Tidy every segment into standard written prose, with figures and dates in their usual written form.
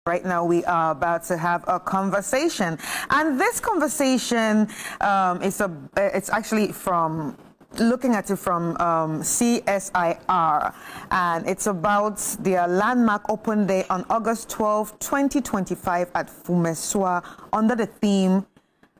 Right now, we are about to have a conversation, and this conversation it's actually from looking at it from CSIR, and it's about their landmark open day on August 12, 2025 at Onwona-Hwesofuor under the theme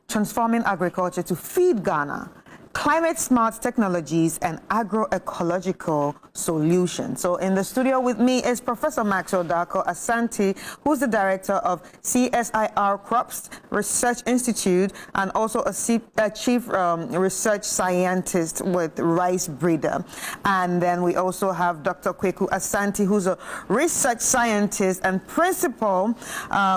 Transforming Agriculture to Feed Ghana, Climate-Smart Technologies and Agroecological Solutions. So in the studio with me is Professor Maxwell Darko Asante, who's the director of CSIR-CRI Research Institute and also a chief research scientist with Rice Breeder. And then we also have Dr. Kwaku Asante, who's a research scientist and principal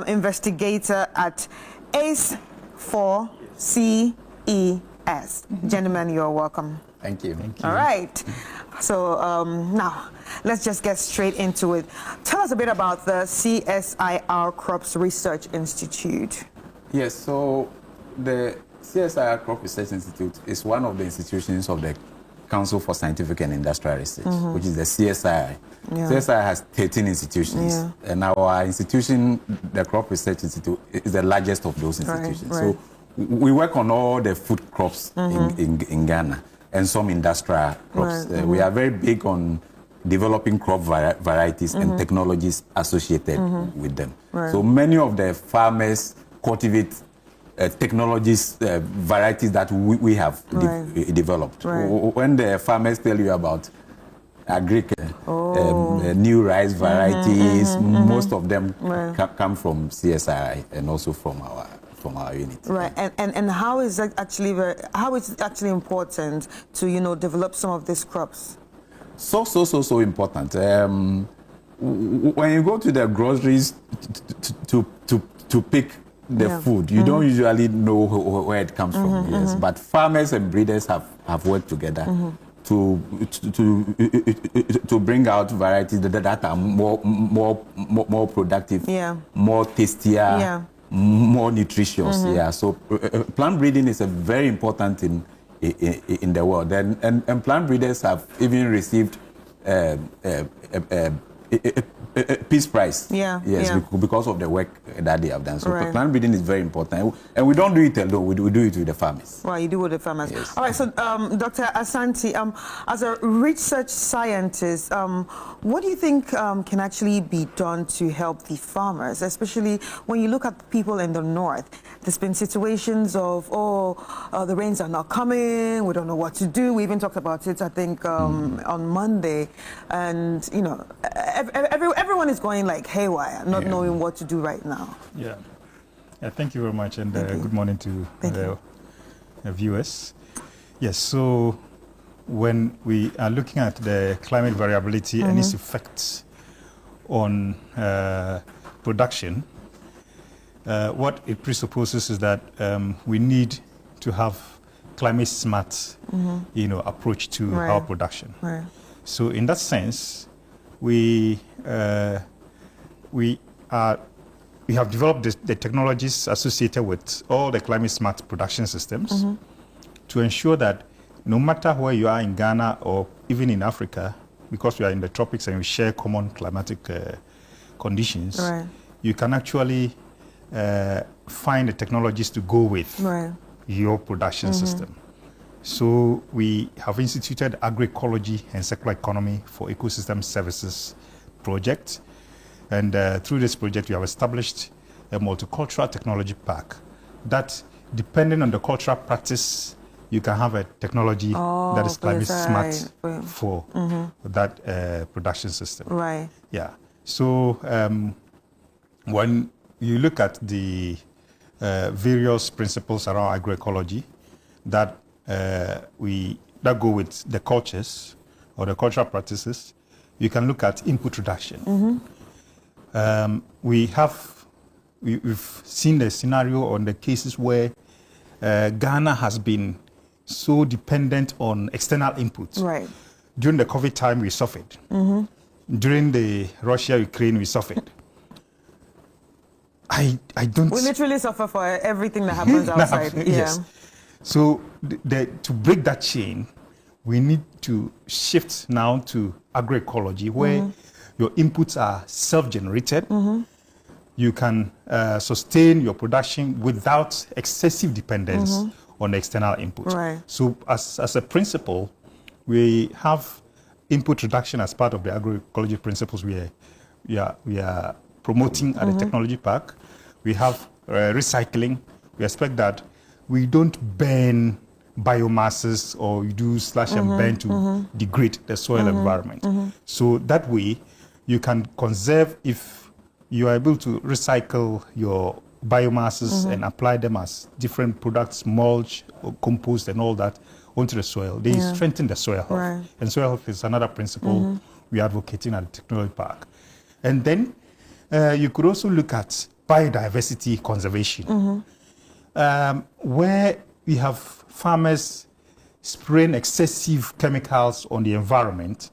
investigator at ACE4CE. Gentlemen, you're welcome. Thank you. Thank you. All right. So now, let's just get straight into it. Tell us a bit about the CSIR-CRI Research Institute. Yes, so the CSIR-CRI Research Institute is one of the institutions of the Council for Scientific and Industrial Research, which is the CSIR. Yeah. CSIR has 13 institutions, and our institution, the Crop Research Institute, is the largest of those institutions. Right. So we work on all the food crops in Ghana and some industrial crops. We are very big on developing crop varieties and technologies associated with them. So many of the farmers cultivate technologies, varieties that we have developed. When the farmers tell you about new rice varieties, most of them come from CSIR and also from our unit. Right, and how is it actually important to develop some of these crops? So important. When you go to the groceries to pick the food, you don't usually know where it comes from. Yes, but farmers and breeders have worked together to bring out varieties that are more productive, more tastier. More nutritious, So plant breeding is a very important in the world, and plant breeders have even received Peace Prize. Because of the work that they have done. So plant breeding is very important, and we don't do it alone. We do it with the farmers. Well, you do with the farmers. Yes. All right. So, Dr. Asante, as a research scientist, what do you think can actually be done to help the farmers, especially when you look at people in the north? There's been situations of the rains are not coming. We don't know what to do. We even talked about it, I think, on Monday, and everyone is going like haywire, not knowing what to do right now. Yeah, thank you very much, and good morning to the viewers. Yes, so when we are looking at the climate variability and its effects on production, what it presupposes is that we need to have climate smart, approach to our production. So in that sense, we have developed the technologies associated with all the climate smart production systems to ensure that no matter where you are in Ghana or even in Africa, because we are in the tropics and we share common climatic conditions, you can actually find the technologies to go with your production system. So we have instituted Agroecology and Circular Economy for Ecosystem Services project. And through this project, we have established a multicultural technology park that, depending on the cultural practice, you can have a technology that is climate smart for that production system. Yeah. So when you look at the various principles around agroecology that go with the cultures or the cultural practices, you can look at input reduction. We've seen the scenario on the cases where Ghana has been so dependent on external inputs. During the COVID time, we suffered. During the Russia-Ukraine, we suffered. We literally suffer for everything that happens outside. Yes. So to break that chain, we need to shift now to agroecology, where your inputs are self-generated, you can sustain your production without excessive dependence on external input. Right. So as a principle, we have input reduction as part of the agroecology principles we are promoting at the technology park. We have recycling. We expect that we don't burn biomasses or you do slash and burn to degrade the soil environment. So that way you can conserve. If you are able to recycle your biomasses and apply them as different products, mulch, or compost and all that onto the soil, they strengthen the soil health. Right. And soil health is another principle we are advocating at the technology park. And then you could also look at biodiversity conservation, where we have farmers spraying excessive chemicals on the environment.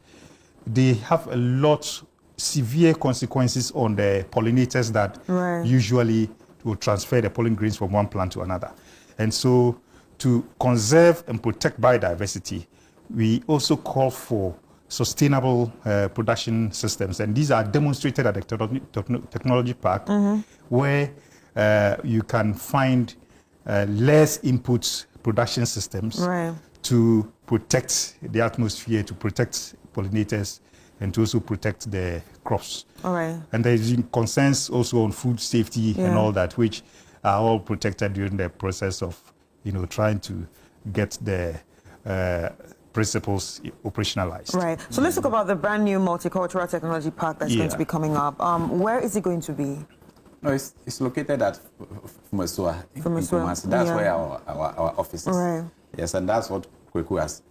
They have a lot severe consequences on the pollinators that usually will transfer the pollen grains from one plant to another. And so to conserve and protect biodiversity, we also call for sustainable production systems. And these are demonstrated at the technology park, where you can find less input production systems to protect the atmosphere, to protect pollinators, and to also protect the crops. All right. And there's concerns also on food safety and all that, which are all protected during the process of, trying to get the principles operationalized. Right. So let's talk about the brand new multicultural technology park that's going to be coming up. Where is it going to be? No, it's located at Onwona-Hwesofuor in Kumasi. That's where our office is. Right. Yes, and that's what Kwaku has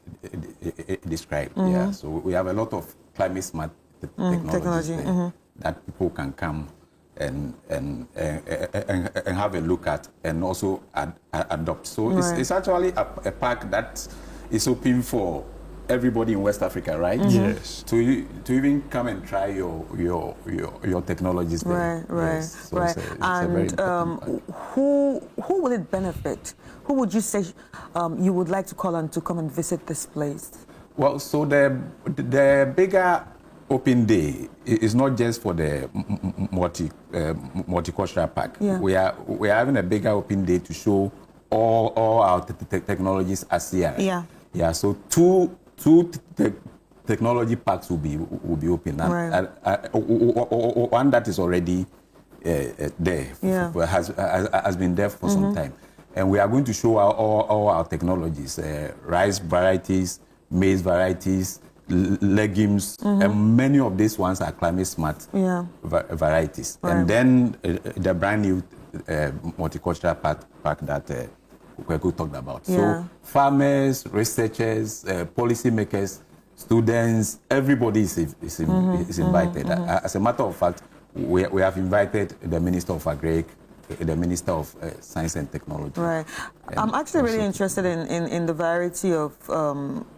described. Yeah. So we have a lot of climate smart technologies there that people can come and have a look at and also adopt. So it's actually a park that is open for everybody in West Africa, right? Yes. To even come and try your technologies there. Right. Yes. So right. it's And a very important part. who will it benefit? Who would you say you would like to call on to come and visit this place? Well, so the bigger open day is not just for the multicultural park. Yeah. We are having a bigger open day to show all our technologies at CSIR. Yeah. Yeah. So two technology parks will be open. Right. One that is already there has been there for some time, and we are going to show all our technologies: rice varieties, maize varieties, legumes, and many of these ones are climate smart varieties. Right. And then the brand new multicultural park that Kwaku talked about. So farmers, researchers, policymakers, students, everybody is invited. As a matter of fact, we have invited the Minister of Agri, the Minister of Science and Technology. Right. I'm actually really interested in the variety of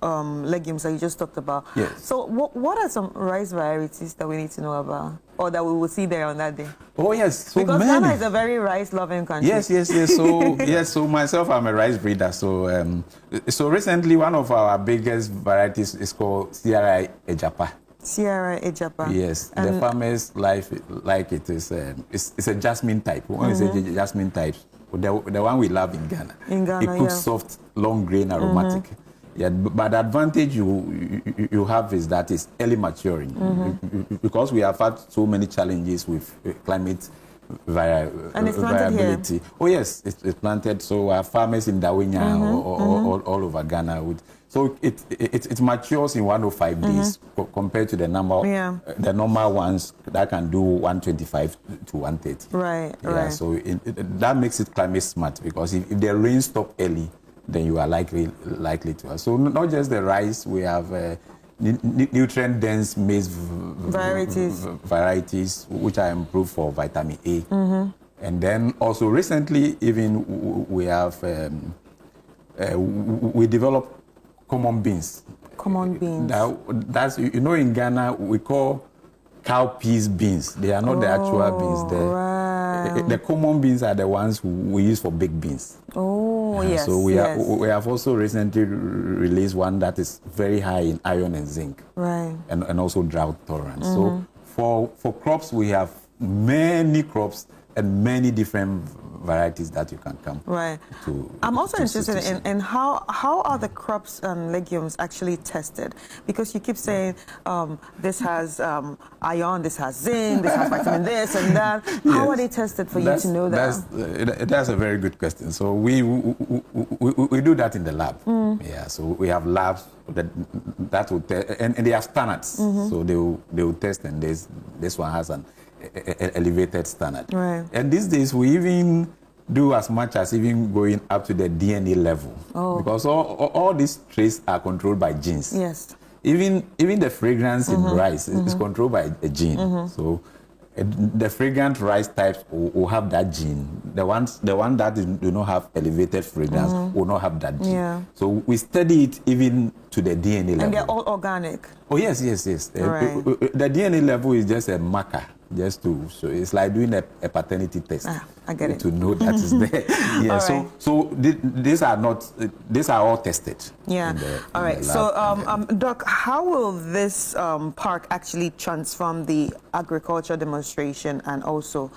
legumes that you just talked about. Yes. So what are some rice varieties that we need to know about, or that we will see there on that day? Oh yes, so because many. Ghana is a very rice-loving country. Yes. So so myself, I'm a rice breeder. So recently, one of our biggest varieties is called CSIR-CRI. CSIR-CRI. Yes, and the farmers like it is. It's a jasmine type. When we say jasmine types, the one we love in Ghana. It cooks soft, long grain, aromatic. Yeah, but the advantage you have is that it's early maturing, because we have had so many challenges with climate variability. Here. Oh yes, it's planted. So our farmers in Dawinya all over Ghana so it matures in 105 days compared to the the normal ones that can do 125 to 130. Right. Yeah. Right. So that makes it climate smart, because if the rain stop early, then you are likely to have. So not just the rice, we have nutrient dense maize varieties which are improved for vitamin A. And then also recently even we have we developed common beans. Common beans. That's in Ghana we call cowpeas beans. They are not the actual beans. The common beans are the ones we use for baked beans. Oh, yes. So we have also recently released one that is very high in iron and zinc. Right. And also drought tolerance. So for crops we have many crops and many different varieties that you can come to. I'm also to interested in how are the crops and legumes actually tested? Because you keep saying this has iron, this has zinc, this has vitamin this and that. How are they tested for you to know that? That's a very good question. So we do that in the lab. Yeah, so we have labs that will test, and they have standards. So they will test, and this one has an elevated standard. Right. And these days we even do as much as even going up to the DNA level. Because all these traits are controlled by genes. Yes. Even the fragrance in rice is controlled by a gene. So the fragrant rice types will have that gene. The one that do not have elevated fragrance will not have that gene. Yeah. So we study it even to the DNA level. And they're all organic. Oh yes. Right. The DNA level is just a marker, just to so it's like doing a paternity test. I get it. To know that is there. Yeah. So these are all tested. Yeah. All right. So Doc, how will this park actually transform the agriculture demonstration and also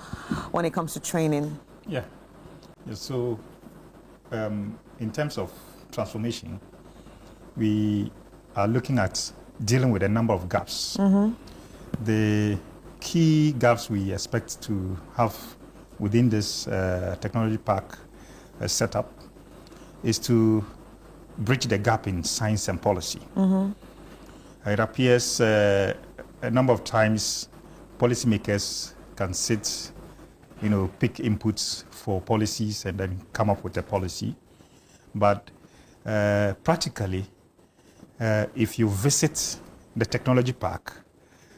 when it comes to training? Yeah. So in terms of transformation, we are looking at dealing with a number of gaps. The key gaps we expect to have within this technology park setup is to bridge the gap in science and policy. It appears a number of times policymakers can sit, pick inputs for policies and then come up with a policy. But practically, if you visit the technology park,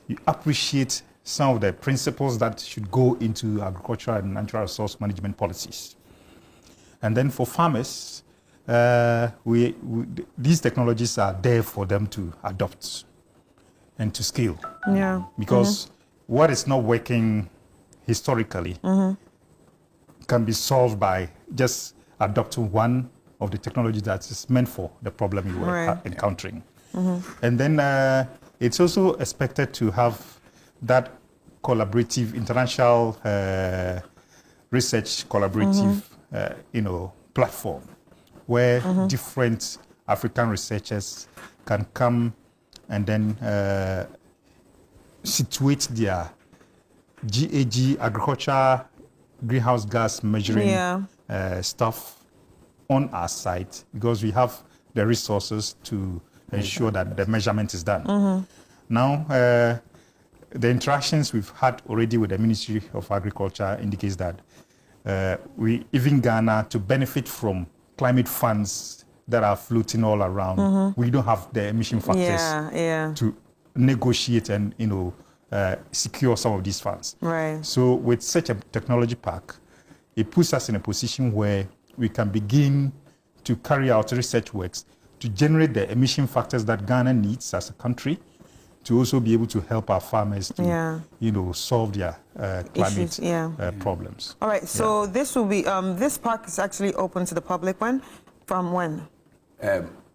you appreciate some of the principles that should go into agricultural and natural resource management policies. And then for farmers, these technologies are there for them to adopt and to scale. Yeah. Because what is not working historically can be solved by just adopting one of the technologies that is meant for the problem you were encountering. And then it's also expected to have that collaborative, international research collaborative, platform where different African researchers can come and then situate their GAG, agriculture, greenhouse gas measuring stuff on our site, because we have the resources to ensure that the measurement is done. Now, the interactions we've had already with the Ministry of Agriculture indicates that even Ghana, to benefit from climate funds that are floating all around, we don't have the emission factors to negotiate and secure some of these funds. Right. So with such a technology park, it puts us in a position where we can begin to carry out research works to generate the emission factors that Ghana needs as a country, to also be able to help our farmers to, solve their climate problems. All right. So this will be this park is actually open to the public from when?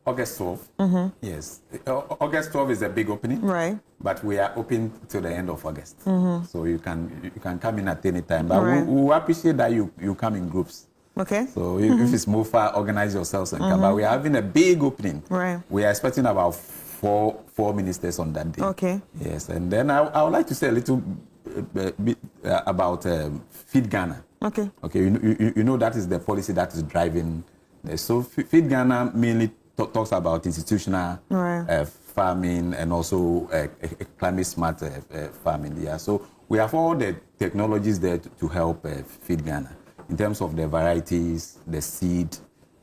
August 12th. Yes, August 12th is a big opening. Right. But we are open till the end of August, so you can come in at any time. But we appreciate that you come in groups. Okay. So if it's more far, organize yourselves and come. But we are having a big opening. Right. We are expecting about four ministers on that day. Okay. Yes, and then I would like to say a little bit about Feed Ghana. Okay. Okay, you know that is the policy that is driving this. So Feed Ghana mainly talks about institutional farming and also climate smart farming. Yeah. So we have all the technologies there to help Feed Ghana in terms of the varieties, the seed,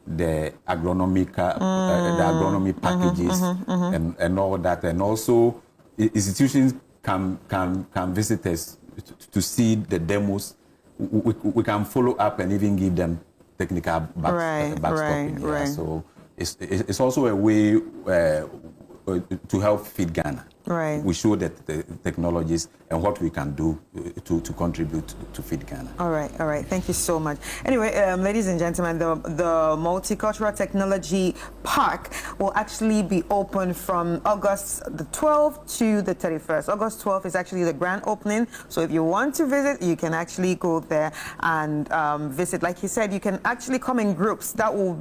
the agronomic, the agronomy packages, and all that, and also institutions can visit us to see the demos. We can follow up and even give them technical backstopping. Right. So it's also a way to help Feed Ghana. Right. We show that the technologies and what we can do to contribute to feed Ghana. All right. Thank you so much. Anyway, ladies and gentlemen, the Multicultural Technology Park will actually be open from August the 12th to the 31st. August 12th is actually the grand opening. So if you want to visit, you can actually go there and visit. Like he said, you can actually come in groups. That will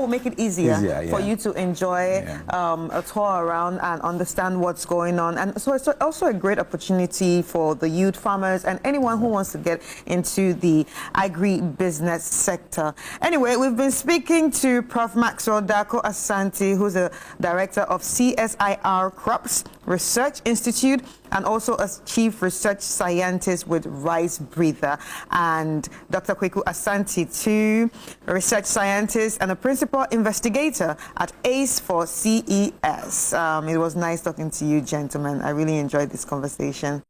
make it easier for you to enjoy a tour around and understand what's going on. And so it's also a great opportunity for the youth farmers and anyone who wants to get into the agri-business sector. Anyway, we've been speaking to Prof. Maxwell Darko Asante, who's the director of CSIR-CRI Research Institute and also a chief research scientist with Rice Breather, and Dr. Kwaku Asante, too, a research scientist and a principal investigator at ACE for CES. It was nice talking to you, gentlemen. I really enjoyed this conversation.